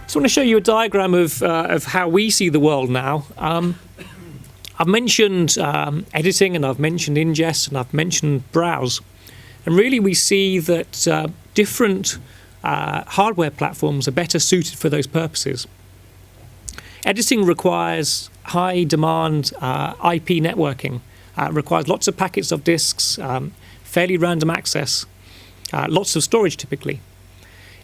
So I want to show you a diagram of how we see the world now. I've mentioned editing, and I've mentioned ingest, and I've mentioned browse. And really we see that different hardware platforms are better suited for those purposes. Editing requires high demand IP networking, requires lots of packets of disks, fairly random access, lots of storage typically.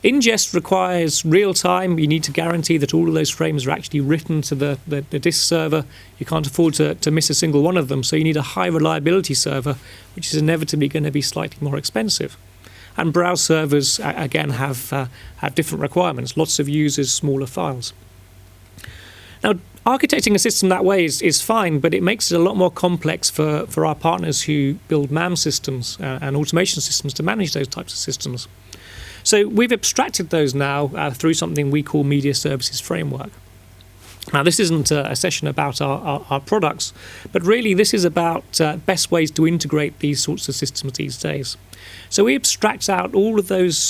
Ingest requires real time. You need to guarantee that all of those frames are actually written to the disk server. You can't afford to miss a single one of them, so you need a high reliability server, which is inevitably going to be slightly more expensive. And browse servers, again, have different requirements, lots of users, smaller files. Now, architecting a system that way is fine, but it makes it a lot more complex for our partners who build MAM systems and automation systems to manage those types of systems. So we've abstracted those now through something we call Media Services Framework. Now, this isn't a session about our products, but really this is about best ways to integrate these sorts of systems these days. So we abstract out all of those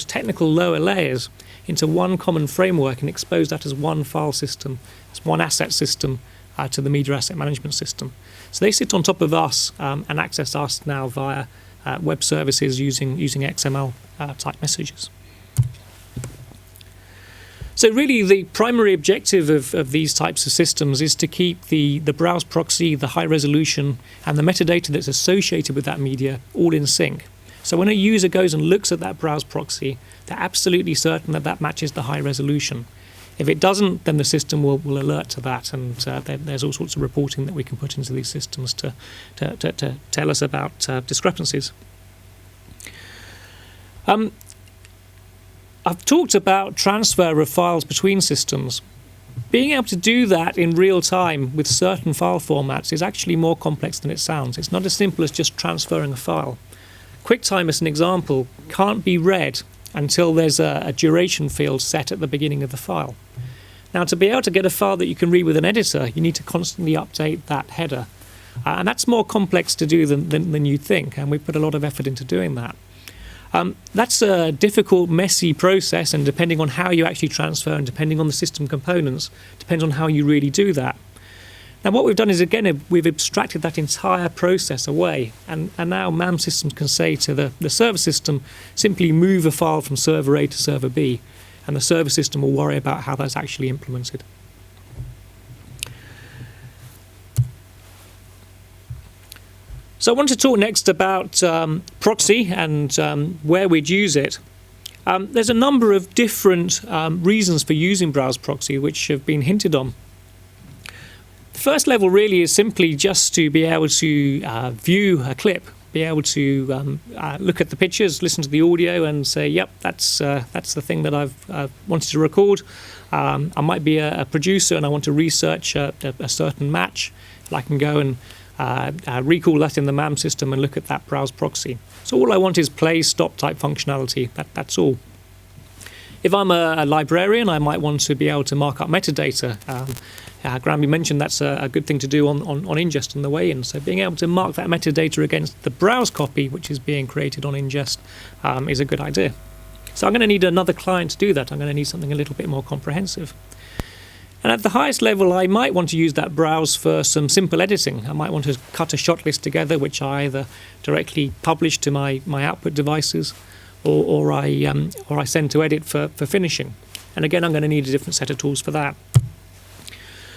technical lower layers into one common framework and expose that as one file system, as one asset system to the media asset management system. So they sit on top of us and access us now via web services using XML type messages. So really the primary objective of these types of systems is to keep the browse proxy, the high resolution, and the metadata that's associated with that media all in sync. So when a user goes and looks at that browse proxy, they're absolutely certain that that matches the high resolution. If it doesn't, then the system will alert to that, and there's all sorts of reporting that we can put into these systems to tell us about discrepancies. I've talked about transfer of files between systems. Being able to do that in real time with certain file formats is actually more complex than it sounds. It's not as simple as just transferring a file. QuickTime, as an example, can't be read until there's a duration field set at the beginning of the file. Now, to be able to get a file that you can read with an editor, you need to constantly update that header. And that's more complex to do than you'd think, and we put a lot of effort into doing that. That's a difficult, messy process, and depending on how you actually transfer and depending on the system components, depends on how you really do that. Now, what we've done is, again, we've abstracted that entire process away, and now MAM systems can say to the server system, simply move a file from server A to server B, and the server system will worry about how that's actually implemented. So I want to talk next about proxy and where we'd use it. There's a number of different reasons for using browse proxy which have been hinted on. The first level really is simply just to be able to view a clip, be able to look at the pictures, listen to the audio and say, yep, that's the thing that I've wanted to record. I might be a producer and I want to research a certain match. I can go and recall that in the MAM system and look at that browse proxy. So all I want is play, stop type functionality. That's all. If I'm a librarian, I might want to be able to mark up metadata. Granby mentioned that's a good thing to do on ingest on the way in. So being able to mark that metadata against the browse copy, which is being created on ingest, is a good idea. So I'm going to need another client to do that. I'm going to need something a little bit more comprehensive. And at the highest level, I might want to use that browse for some simple editing. I might want to cut a shot list together, which I either directly publish to my output devices, or I send to edit for finishing. And again, I'm going to need a different set of tools for that.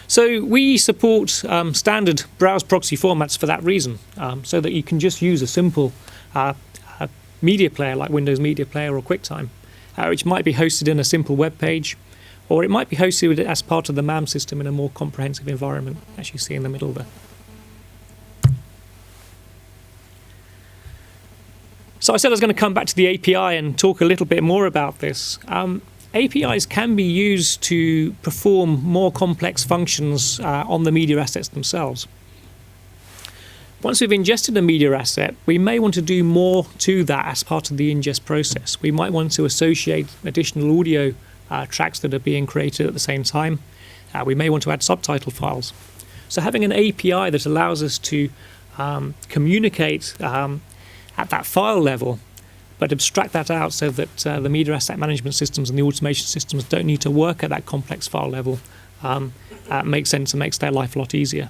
So we support standard browse proxy formats for that reason, so that you can just use a simple media player like Windows Media Player or QuickTime, which might be hosted in a simple web page, or it might be hosted as part of the MAM system in a more comprehensive environment, as you see in the middle there. So I said I was going to come back to the API and talk a little bit more about this. APIs can be used to perform more complex functions on the media assets themselves. Once we've ingested a media asset, we may want to do more to that as part of the ingest process. We might want to associate additional audio tracks that are being created at the same time. We may want to add subtitle files. So having an API that allows us to communicate at that file level but abstract that out so that the media asset management systems and the automation systems don't need to work at that complex file level makes sense and makes their life a lot easier.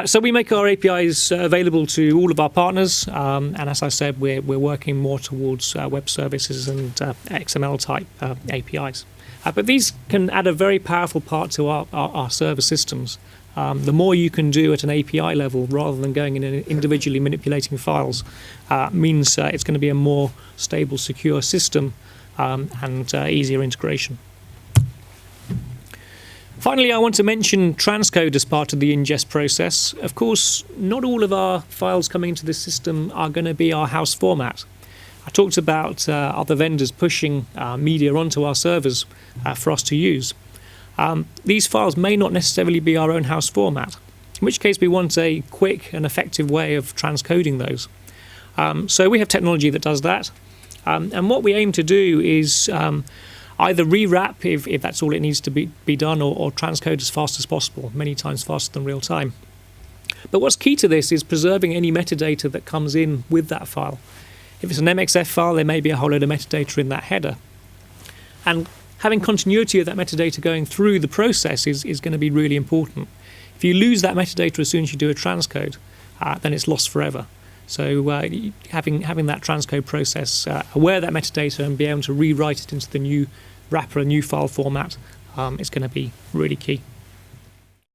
So we make our APIs available to all of our partners, and as I said, we're working more towards web services and XML type APIs. But these can add a very powerful part to our server systems. The more you can do at an API level rather than going in and individually manipulating files means it's going to be a more stable, secure system and easier integration. Finally, I want to mention transcode as part of the ingest process. Of course, not all of our files coming into this system are going to be our house format. I talked about other vendors pushing media onto our servers for us to use. These files may not necessarily be our own house format, in which case we want a quick and effective way of transcoding those. So we have technology that does that. And what we aim to do is either rewrap if that's all it needs to be done, or transcode as fast as possible, many times faster than real time. But what's key to this is preserving any metadata that comes in with that file. If it's an MXF file, there may be a whole load of metadata in that header. And having continuity of that metadata going through the process is going to be really important. If you lose that metadata as soon as you do a transcode, then it's lost forever. So having that transcode process aware of that metadata and be able to rewrite it into the new wrapper, a new file format, is going to be really key.